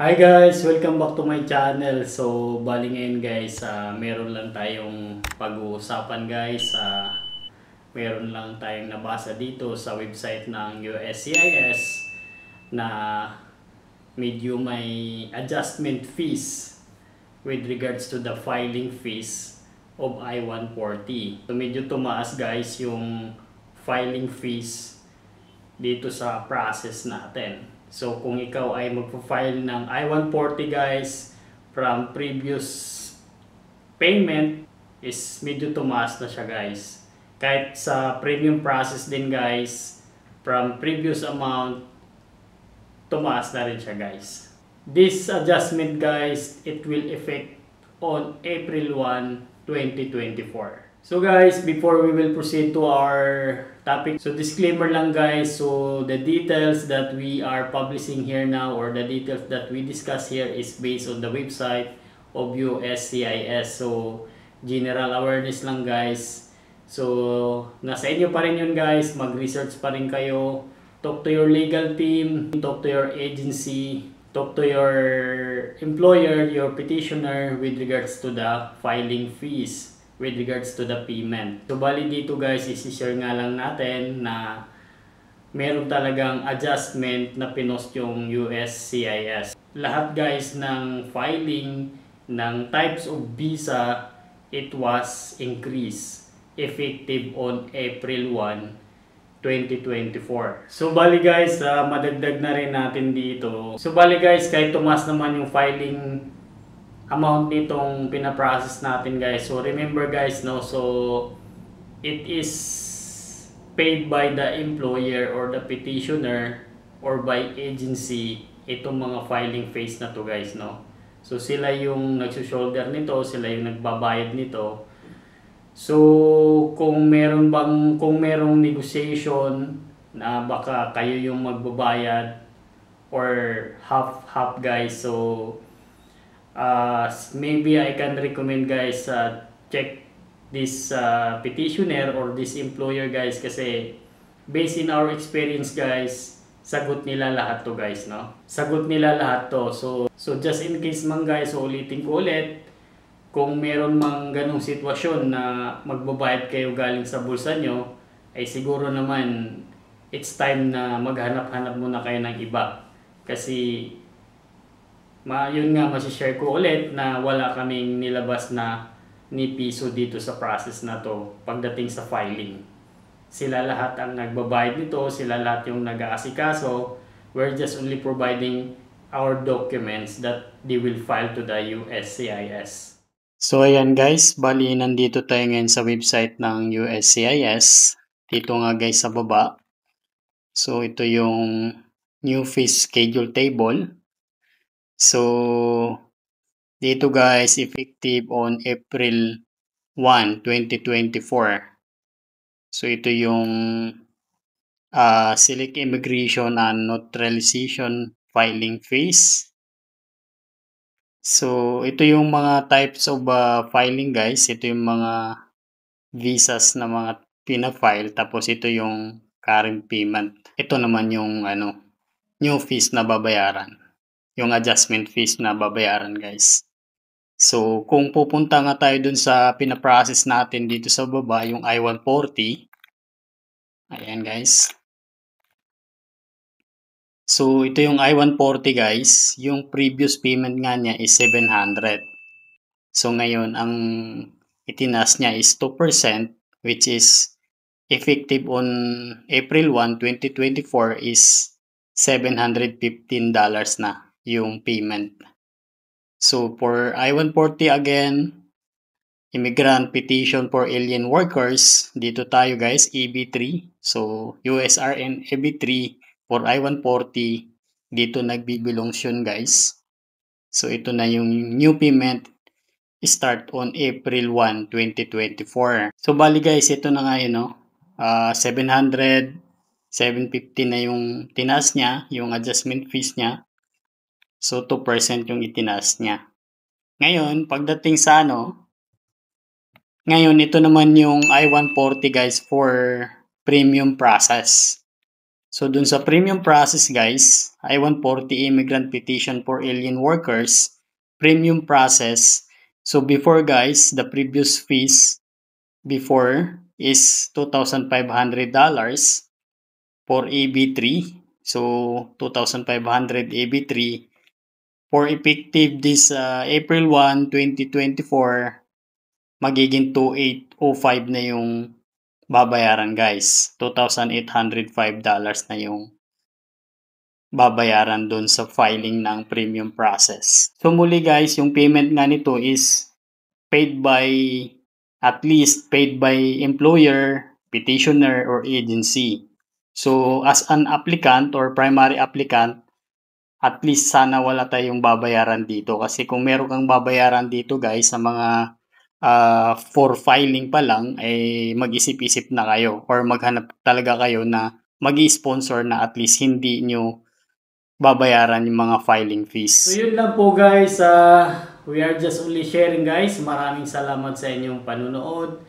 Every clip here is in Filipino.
Hi guys! Welcome back to my channel. So, bali ngayon guys, meron lang tayong pag-uusapan guys. Meron lang tayong nabasa dito sa website ng USCIS na medyo may adjustment fees with regards to the filing fees of I-140. So, medyo tumaas guys yung filing fees dito sa process natin. So kung ikaw ay magpo-file ng I-140 guys from previous payment is medyo tumaas na siya guys. Kahit sa premium process din guys, from previous amount, tumaas na rin siya guys. This adjustment guys, it will affect on April 1, 2024. So guys, before we will proceed to our topic, so disclaimer lang guys, so the details that we are publishing here now or the details that we discuss here is based on the website of USCIS. So general awareness lang guys. So nasa inyo pa rin yun guys, mag-research pa rin kayo, talk to your legal team, talk to your agency, talk to your employer, your petitioner with regards to the filing fees, with regards to the payment. So bali dito guys, isi-share nga lang natin na meron talagang adjustment na pinost yung USCIS. Lahat guys ng filing ng types of visa, it was increased effective on April 1, 2024. So bali guys, madagdag na rin natin dito. So bali guys, kahit tumas naman yung filing amount nitong pinaprocess natin guys. So remember guys, no, so it is paid by the employer or the petitioner or by agency itong mga filing phase na to guys, no. So sila yung nagsushoulder nito, sila yung nagbabayad nito. So kung merong negotiation na baka kayo yung magbabayad or half guys, so maybe I can recommend guys check this petitioner or this employer guys, kasi based in our experience guys, sagot nila lahat to guys, no, sagot nila lahat to. So just in case man guys, so ulitin ko ulit, kung meron mang ganong sitwasyon na magbabayad kayo galing sa bulsa nyo, ay siguro naman it's time na maghanap-hanap muna kayo ng iba. Kasi yun nga, masishare ko ulit na wala kaming nilabas na ni piso dito sa process na to pagdating sa filing. Sila lahat ang nagbabayad nito, sila lahat yung nag-aasikaso. We're just only providing our documents that they will file to the USCIS. So ayan guys, bali nandito tayo ngayon sa website ng USCIS. Dito nga guys sa baba. So ito yung new fees schedule table. So dito guys, effective on April 1, 2024. So ito yung select immigration and naturalization filing fees. So ito yung mga types of filing guys. Ito yung mga visas na mga pina-file, tapos ito yung current payment. Ito naman yung new fees na babayaran. Yung adjustment fees na babayaran guys. So kung pupunta nga tayo dun sa pina-process natin dito sa baba, yung I-140. Ayan guys. So ito yung I-140 guys. Yung previous payment nga niya is 700. So ngayon ang itinaas niya is 2%, which is effective on April 1, 2024 is $715 na yung payment. So for I-140 again, immigrant petition for alien workers, dito tayo guys, EB3. So USRN EB3 for I-140, dito nagbibilongs yun guys. So ito na yung new payment, start on April 1, 2024. So bali guys, ito na nga yun, no? 700, 750 na yung tinaas niya, yung adjustment fees niya. So 2% yung itinaas niya. Ngayon, pagdating sa ngayon ito naman yung I-140 guys for premium process. So dun sa premium process guys, I-140 immigrant petition for alien workers, premium process. So before guys, the previous fees before is $2,500 for AB3. So 2,500 AB3 for effective this April 1, 2024, magiging 2,805 na yung babayaran guys. $2,805 na yung babayaran doon sa filing ng premium process. So muli guys, yung payment nga nito is paid by, at least paid by employer, petitioner, or agency. So as an applicant or primary applicant, at least sana wala tayong babayaran dito. Kasi kung meron kang babayaran dito guys sa mga for filing pa lang, eh mag-isip-isip na kayo or maghanap talaga kayo na mag-i-sponsor na at least hindi nyo babayaran yung mga filing fees. So yun lang po guys, we are just only sharing guys. Maraming salamat sa inyong panunood.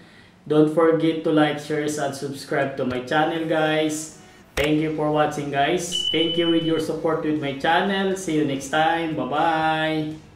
Don't forget to like, share, and subscribe to my channel guys. Thank you for watching guys. Thank you with your support with my channel. See you next time. Bye-bye.